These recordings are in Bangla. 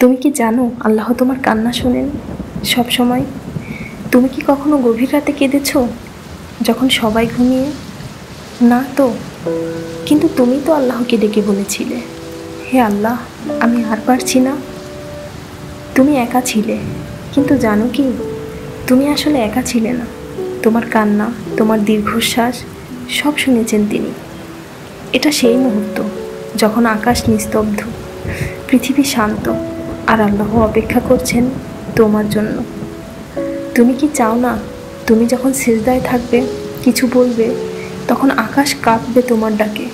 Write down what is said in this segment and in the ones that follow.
তুমি কি জানো আল্লাহ তোমার কান্না শোনেন সব সময়? তুমি কি কখনো গভীর রাতে কেঁদেছো যখন সবাই ঘুমিয়ে? না তো। কিন্তু তুমি তো আল্লাহকে ডেকে বলেছিলে, হে আল্লাহ, আমি আর পারছি না। তুমি একা ছিলে, কিন্তু জানো কি, তুমি আসলে একা ছিলে না। তোমার কান্না, তোমার দীর্ঘশ্বাস সব শুনেছেন তিনি। এটা সেই মুহূর্ত যখন আকাশ নিস্তব্ধ, পৃথিবী শান্ত, আর আল্লাহ অপেক্ষা করছেন তোমার জন্য। তুমি কি চাও না তুমি যখন সিজদায় থাকবে, কিছু বলবে, তখন আকাশ কাঁপবে তোমার ডাকে,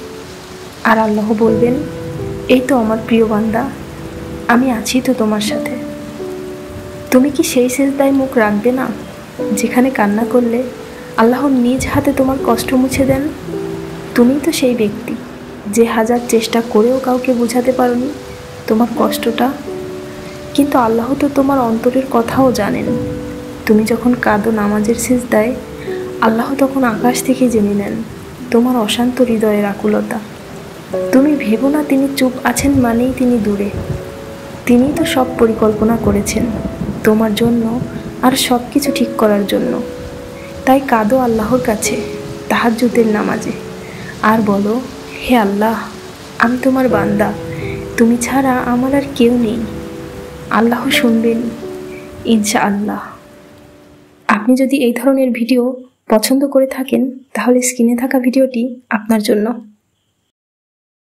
আর আল্লাহ বলবেন, এই তো আমার প্রিয় বান্দা, আমি আছি তো তোমার সাথে। তুমি কি সেই সিজদায় মুখ রাখবে না যেখানে কান্না করলে আল্লাহ নিজ হাতে তোমার কষ্ট মুছে দেন? তুমি তো সেই ব্যক্তি যে হাজার চেষ্টা করেও কাউকে বোঝাতে পারোনি তোমার কষ্টটা, কিন্তু আল্লাহ তো তোমার অন্তরের কথাও জানেন। তুমি যখন কাঁদো নামাজের সিজদায়, আল্লাহ তখন আকাশ থেকে জেনে নেন তোমার অশান্ত হৃদয়ের আকুলতা। তুমি ভেবো না তিনি চুপ আছেন মানেই তিনি দূরে। তিনিই তো সব পরিকল্পনা করেছেন তোমার জন্য আর সব কিছু ঠিক করার জন্য। তাই কাঁদো আল্লাহর কাছে তাহাজ্জুদের নামাজে, আর বলো, হে আল্লাহ, আমি তোমার বান্দা, তুমি ছাড়া আমার আর কেউ নেই। আল্লাহ শুনবেন ইনশাআল্লাহ। আপনি যদি এই ধরনের ভিডিও পছন্দ করে থাকেন, তাহলে স্ক্রিনে থাকা ভিডিওটি আপনার জন্য।